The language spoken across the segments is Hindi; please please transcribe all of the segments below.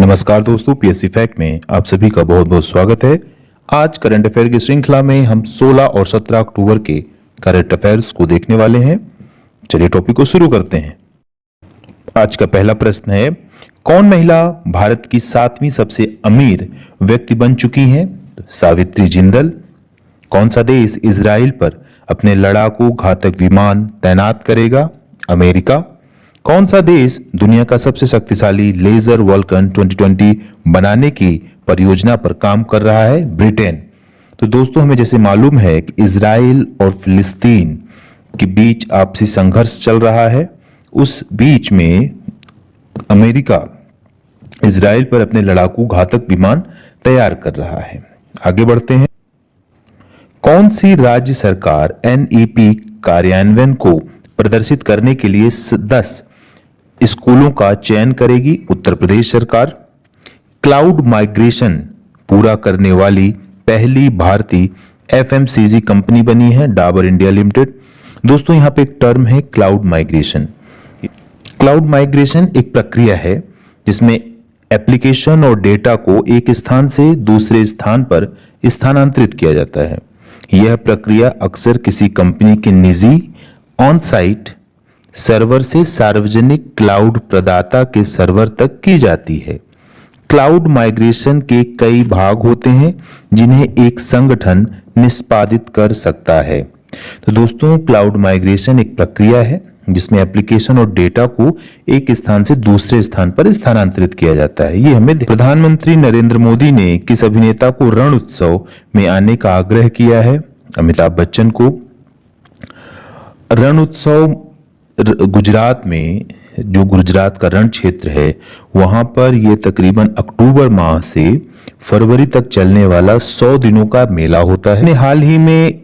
नमस्कार दोस्तों, पीएससी फैक्ट में आप सभी का बहुत बहुत स्वागत है। आज करंट अफेयर की श्रृंखला में हम 16 और 17 अक्टूबर के करंट अफेयर्स को देखने वाले हैं। चलिए टॉपिक को शुरू करते हैं। आज का पहला प्रश्न है, कौन महिला भारत की 7वीं सबसे अमीर व्यक्ति बन चुकी हैं? सावित्री जिंदल। कौन सा देश इजराइल पर अपने लड़ाकू घातक विमान तैनात करेगा? अमेरिका। कौन सा देश दुनिया का सबसे शक्तिशाली लेजर वॉल्कन 2020 बनाने की परियोजना पर काम कर रहा है? ब्रिटेन। तो दोस्तों, हमें जैसे मालूम है कि इजराइल और फिलिस्तीन के बीच आपसी संघर्ष चल रहा है। उस बीच में अमेरिका इजराइल पर अपने लड़ाकू घातक विमान तैयार कर रहा है। आगे बढ़ते हैं। कौन सी राज्य सरकार एनईपी कार्यान्वयन को प्रदर्शित करने के लिए 10 स्कूलों का चयन करेगी? उत्तर प्रदेश सरकार। क्लाउड माइग्रेशन पूरा करने वाली पहली भारतीय एफएमसीजी कंपनी बनी है डाबर इंडिया लिमिटेड। दोस्तों, यहां पे एक टर्म है क्लाउड माइग्रेशन। क्लाउड माइग्रेशन एक प्रक्रिया है जिसमें एप्लीकेशन और डेटा को एक स्थान से दूसरे स्थान पर स्थानांतरित किया जाता है। यह प्रक्रिया अक्सर किसी कंपनी के निजी ऑन साइट सर्वर से सार्वजनिक क्लाउड प्रदाता के सर्वर तक की जाती है। क्लाउड माइग्रेशन के कई भाग होते हैं जिन्हें एक संगठन निष्पादित कर सकता है। तो दोस्तों, क्लाउड माइग्रेशन एक प्रक्रिया है जिसमें एप्लीकेशन और डेटा को एक स्थान से दूसरे स्थान पर स्थानांतरित किया जाता है। ये हमें प्रधानमंत्री नरेंद्र मोदी ने किस अभिनेता को रण उत्सव में आने का आग्रह किया है? अमिताभ बच्चन को। रण उत्सव गुजरात में, जो गुजरात का रण क्षेत्र है, वहां पर यह तकरीबन अक्टूबर माह से फरवरी तक चलने वाला 100 दिनों का मेला होता है। हाल ही में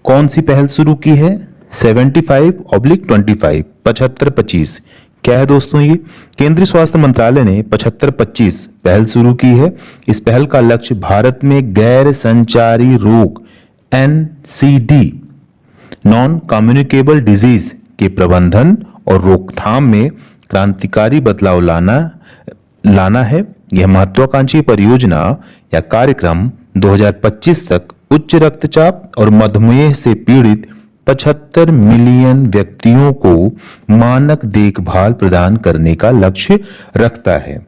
कौन सी पहल शुरू की है? 75/25 75-25 क्या है दोस्तों? ये केंद्रीय स्वास्थ्य मंत्रालय ने 75-25 पहल शुरू की है। इस पहल का लक्ष्य भारत में गैर संचारी रोग NCD नॉन कम्युनिकेबल डिजीज के प्रबंधन और रोकथाम में क्रांतिकारी बदलाव लाना है। यह महत्वाकांक्षी परियोजना या कार्यक्रम 2025 तक उच्च रक्तचाप और मधुमेह से पीड़ित 75 मिलियन व्यक्तियों को मानक देखभाल प्रदान करने का लक्ष्य रखता है।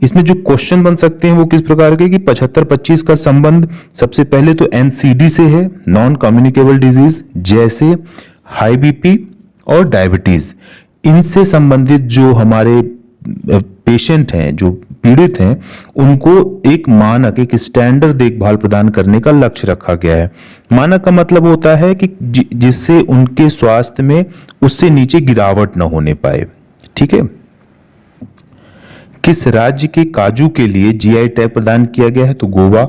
इसमें जो क्वेश्चन बन सकते हैं वो किस प्रकार के कि 75-25 का संबंध सबसे पहले तो NCD से है, नॉन कम्युनिकेबल डिजीज, जैसे हाई बीपी और डायबिटीज। इनसे संबंधित जो हमारे पेशेंट हैं, जो पीड़ित हैं, उनको एक मानक, एक स्टैंडर्ड देखभाल प्रदान करने का लक्ष्य रखा गया है। मानक का मतलब होता है कि जिससे उनके स्वास्थ्य में उससे नीचे गिरावट न होने पाए। ठीक है। किस राज्य के काजू के लिए जीआई टैग प्रदान किया गया है? तो गोवा।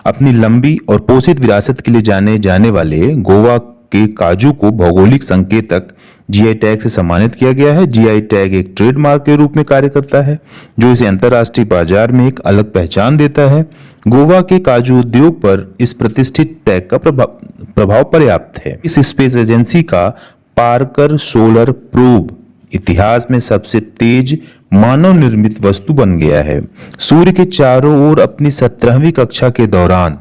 अपनी लंबी और पोषित विरासत के लिए जाने जाने वाले गोवा के काजू को भौगोलिक संकेतक जीआई टैग से सम्मानित किया गया है। जीआई टैग एक ट्रेडमार्क के रूप में कार्य करता है जो इसे अंतर्राष्ट्रीय बाजार में एक अलग पहचान देता है। गोवा के काजू उद्योग पर इस प्रतिष्ठित टैग का प्रभाव पर्याप्त है। इस स्पेस एजेंसी का पार्कर सोलर प्रोब इतिहास में सबसे तेज मानव निर्मित वस्तु बन गया है। सूर्य के चारों ओर अपनी 17वीं कक्षा के दौरान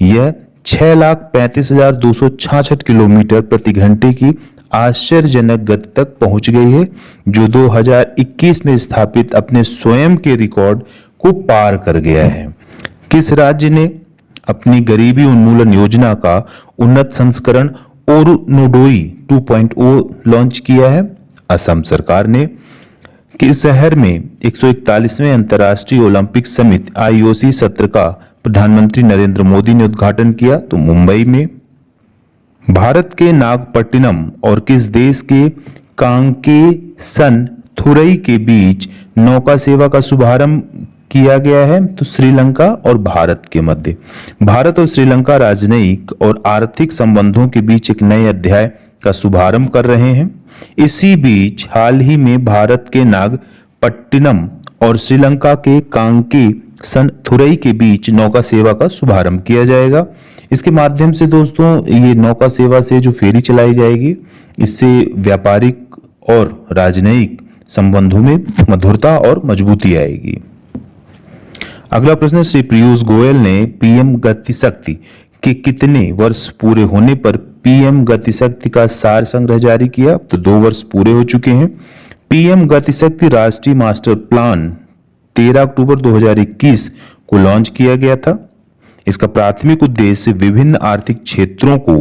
यह 6,35,266 किलोमीटर प्रति घंटे की आश्चर्यजनक गति तक पहुंच गई है, जो 2021 में स्थापित अपने स्वयं के रिकॉर्ड को पार कर गया है। किस राज्य ने अपनी गरीबी उन्मूलन योजना का उन्नत संस्करण ओरुनोडोई 2.0 लॉन्च किया है? असम सरकार ने। किस शहर में 141वें अंतर्राष्ट्रीय ओलंपिक समिति IOC सत्र का प्रधानमंत्री नरेंद्र मोदी ने उद्घाटन किया? तो मुंबई में। भारत के नागपट्टिनम और किस देश के कांकेसनथुरई के बीच नौका सेवा का शुभारंभ किया गया है? तो श्रीलंका और भारत के मध्य। भारत और श्रीलंका राजनयिक और आर्थिक संबंधों के बीच एक नए अध्याय का शुभारंभ कर रहे हैं। इसी बीच हाल ही में भारत के नागपट्टिनम और श्रीलंका के कांकेसनथुरई के बीच नौका सेवा का शुभारंभ किया जाएगा। इसके माध्यम से दोस्तों, ये नौका सेवा से जो फेरी चलाई जाएगी, इससे व्यापारिक और राजनयिक संबंधों में मधुरता और मजबूती आएगी। अगला प्रश्न, श्री पीयूष गोयल ने पीएम गति शक्ति के कितने वर्ष पूरे होने पर पीएम गति शक्ति का सार संग्रह जारी किया? तो 2 वर्ष पूरे हो चुके हैं। पीएम गति शक्ति राष्ट्रीय मास्टर प्लान 13 अक्टूबर 2021 को लॉन्च किया गया था। इसका प्राथमिक उद्देश्य विभिन्न आर्थिक क्षेत्रों को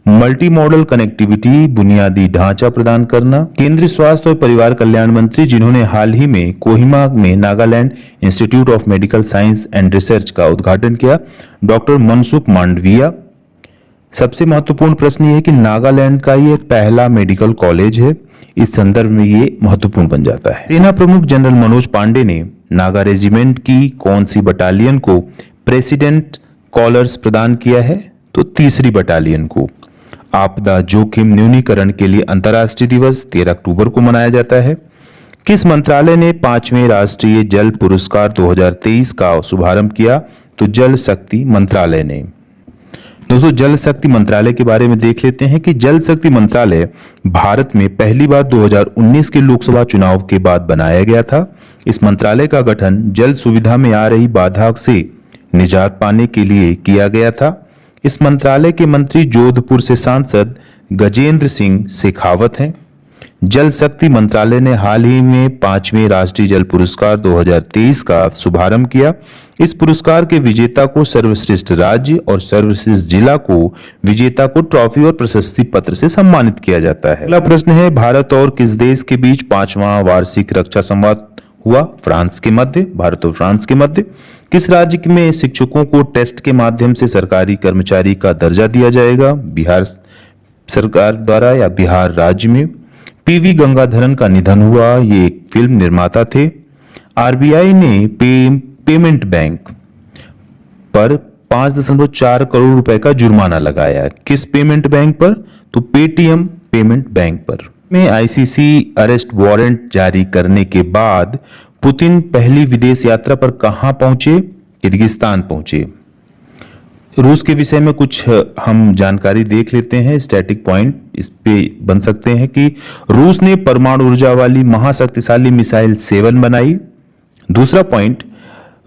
मल्टी मॉडल कनेक्टिविटी, बुनियादी ढांचा प्रदान करना। केंद्रीय स्वास्थ्य और परिवार कल्याण मंत्री, जिन्होंने हाल ही में कोहिमा में Nagaland institute of medical science and research का उद्घाटन किया, डॉक्टर मनसुख मांडविया। सबसे महत्वपूर्ण प्रश्न ये है कि नागालैंड का ये पहला मेडिकल कॉलेज है। इस संदर्भ में ये महत्वपूर्ण बन जाता है। सेना प्रमुख जनरल मनोज पांडे ने नागा रेजिमेंट की कौन सी बटालियन को प्रेसिडेंट कॉलर्स प्रदान किया है? तो 3री बटालियन को। आपदा जोखिम न्यूनीकरण के लिए अंतर्राष्ट्रीय दिवस 13 अक्टूबर को मनाया जाता है। किस मंत्रालय ने 5वें राष्ट्रीय जल पुरस्कार 2023 का शुभारंभ किया? तो जल शक्ति मंत्रालय ने। दोस्तों, जल शक्ति मंत्रालय के बारे में देख लेते हैं कि जल शक्ति मंत्रालय भारत में पहली बार 2019 के लोकसभा चुनाव के बाद बनाया गया था। इस मंत्रालय का गठन जल सुविधा में आ रही बाधा से निजात पाने के लिए किया गया था। इस मंत्रालय के मंत्री जोधपुर से सांसद गजेंद्र सिंह शेखावत हैं। जल शक्ति मंत्रालय ने हाल ही में 5वें राष्ट्रीय जल पुरस्कार 2023 का शुभारंभ किया। इस पुरस्कार के विजेता को सर्वश्रेष्ठ राज्य और सर्वश्रेष्ठ जिला को विजेता को ट्रॉफी और प्रशस्ति पत्र से सम्मानित किया जाता है। अगला प्रश्न है, भारत और किस देश के बीच 5वां वार्षिक रक्षा संवाद हुआ? फ्रांस के मध्य। भारत और फ्रांस के मध्य। किस राज्य में शिक्षकों को टेस्ट के माध्यम से सरकारी कर्मचारी का दर्जा दिया जाएगा? बिहार सरकार द्वारा या बिहार राज्य में। पीवी गंगाधरन का निधन हुआ, ये एक फिल्म निर्माता थे। आरबीआई ने पेमेंट बैंक पर 5.4 करोड़ रुपए का जुर्माना लगाया। किस पेमेंट बैंक पर? तो पेटीएम पेमेंट बैंक पर। में आईसीसी अरेस्ट वारंट जारी करने के बाद पुतिन पहली विदेश यात्रा पर कहां पहुंचे? किर्गिस्तान पहुंचे। रूस के विषय में कुछ हम जानकारी देख लेते हैं। स्टैटिक पॉइंट इस पे बन सकते हैं कि रूस ने परमाणु ऊर्जा वाली महाशक्तिशाली मिसाइल 7 बनाई। दूसरा पॉइंट,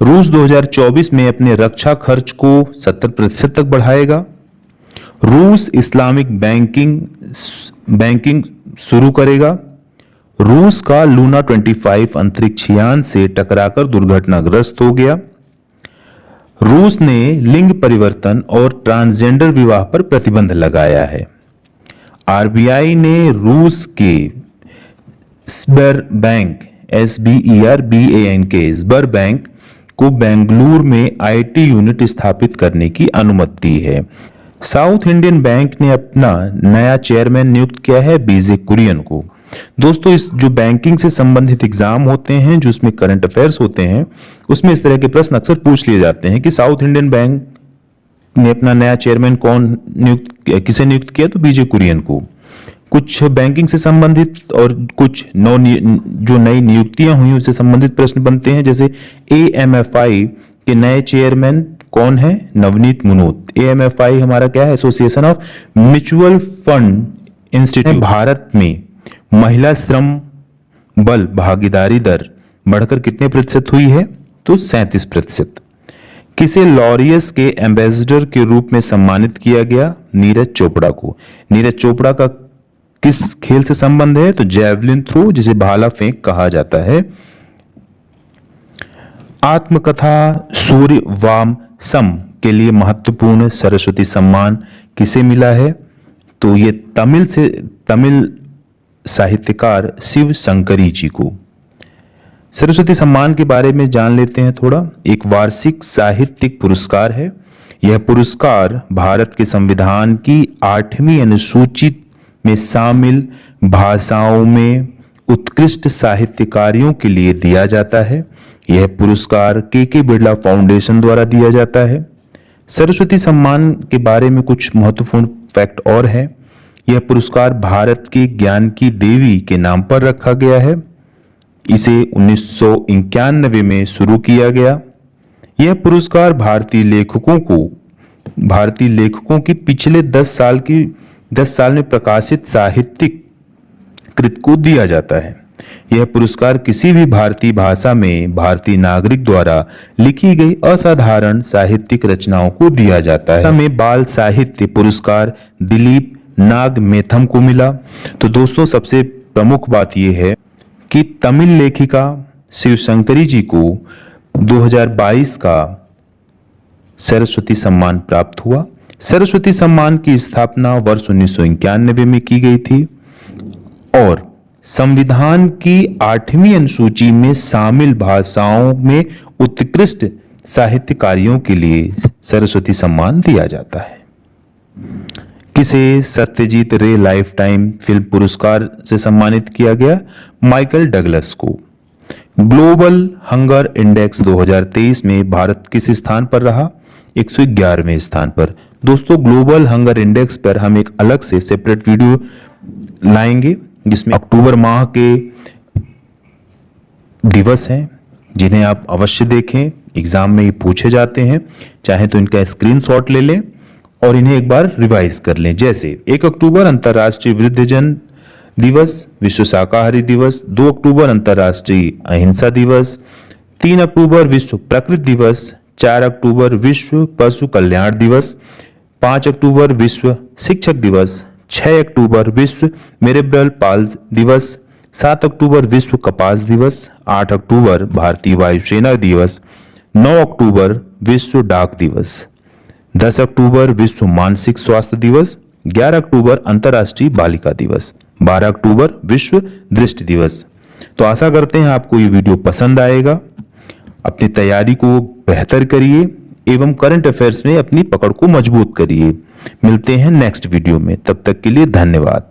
रूस 2024 में अपने रक्षा खर्च को 70% तक बढ़ाएगा। रूस इस्लामिक बैंकिंग शुरू करेगा। रूस का लूना 25 अंतरिक्ष यान से टकराकर दुर्घटनाग्रस्त हो गया। रूस ने लिंग परिवर्तन और ट्रांसजेंडर विवाह पर प्रतिबंध लगाया है। आरबीआई ने रूस के स्बरबैंक स्बरबैंक को बेंगलुरु में आईटी यूनिट स्थापित करने की अनुमति दी है। साउथ इंडियन बैंक ने अपना नया चेयरमैन नियुक्त किया है बीजे कुरियन को। दोस्तों, इस जो बैंकिंग से संबंधित एग्जाम होते हैं, जो इसमें करंट अफेयर्स होते हैं, उसमें इस तरह के प्रश्न अक्सर पूछ लिए जाते हैं कि साउथ इंडियन बैंक ने अपना नया चेयरमैन किसे नियुक्त किया? तो बीजे कुरियन को। कुछ बैंकिंग से संबंधित और कुछ जो नई नियुक्तियां हुई उससे संबंधित प्रश्न बनते हैं। जैसे एएमएफआई के नए चेयरमैन कौन है? नवनीत मुनोत। एएमएफआई हमारा क्या है? Association of mutual fund institute. Bharat में महिला श्रम बल भागीदारी दर बढ़कर कितने प्रतिशत हुई है? तो 37%। किसे लॉरियस के एम्बेसडर के रूप में सम्मानित किया गया? नीरज चोपड़ा को। नीरज चोपड़ा का किस खेल से संबंध है? तो जैवलिन थ्रो, जिसे भाला फेंक कहा जाता है। आत्मकथा सूर्य वाम सम के लिए महत्वपूर्ण सरस्वती सम्मान किसे मिला है? तो ये तमिल साहित्यकार शिव शंकरी जी को। सरस्वती सम्मान के बारे में जान लेते हैं थोड़ा। एक वार्षिक साहित्यिक पुरस्कार है। यह पुरस्कार भारत के संविधान की 8वीं अनुसूची में शामिल भाषाओं में उत्कृष्ट साहित्यकारियों के लिए दिया जाता है। यह पुरस्कार के बिरला फाउंडेशन द्वारा दिया जाता है। सरस्वती सम्मान के बारे में कुछ महत्वपूर्ण फैक्ट और है। यह पुरस्कार भारत के ज्ञान की देवी के नाम पर रखा गया है। इसे 1991 में शुरू किया गया। यह पुरस्कार भारतीय लेखकों की पिछले 10 साल में प्रकाशित साहित्यिक कृत को दिया जाता है। यह पुरस्कार किसी भी भारतीय भाषा में भारतीय नागरिक द्वारा लिखी गई असाधारण साहित्यिक रचनाओं को दिया जाता है। में बाल साहित्य पुरस्कार दिलीप नागमेथम को मिला। तो दोस्तों सबसे प्रमुख बात यह है कि तमिल लेखिका शिवशंकरी जी को 2022 का सरस्वती सम्मान प्राप्त हुआ। सरस्वती सम्मान की स्थापना वर्ष 1991 में की गई थी और संविधान की 8वीं अनुसूची में शामिल भाषाओं में उत्कृष्ट साहित्य कार्यों के लिए सरस्वती सम्मान दिया जाता है। किसे सत्यजीत रे लाइफ टाइम फिल्म पुरस्कार से सम्मानित किया गया? माइकल डगलस को। ग्लोबल हंगर इंडेक्स 2023 में भारत किस स्थान पर रहा? 111वें स्थान पर। दोस्तों ग्लोबल हंगर इंडेक्स पर हम एक अलग से सेपरेट वीडियो लाएंगे जिसमें अक्टूबर माह के दिवस हैं जिन्हें आप अवश्य देखें। एग्जाम में ये पूछे जाते हैं, चाहे तो इनका स्क्रीनशॉट ले लें और इन्हें एक बार रिवाइज कर लें। जैसे 1 अक्टूबर अंतर्राष्ट्रीय वृद्धजन दिवस, विश्व शाकाहारी दिवस, 2 अक्टूबर अंतर्राष्ट्रीय अहिंसा दिवस, 3 अक्टूबर विश्व प्रकृति दिवस, 4 अक्टूबर विश्व पशु कल्याण दिवस, 5 अक्टूबर विश्व शिक्षक दिवस, 6 अक्टूबर विश्व मेरेब्रल पाल्स दिवस, 7 अक्टूबर विश्व कपास दिवस, 8 अक्टूबर भारतीय वायुसेना दिवस, 9 अक्टूबर विश्व डाक दिवस, 10 अक्टूबर विश्व मानसिक स्वास्थ्य दिवस, 11 अक्टूबर अंतर्राष्ट्रीय बालिका दिवस, 12 अक्टूबर विश्व दृष्टि दिवस। तो आशा करते हैं आपको ये वीडियो पसंद आएगा। अपनी तैयारी को बेहतर करिए एवं करंट अफेयर्स में अपनी पकड़ को मजबूत करिए। मिलते हैं नेक्स्ट वीडियो में, तब तक के लिए धन्यवाद।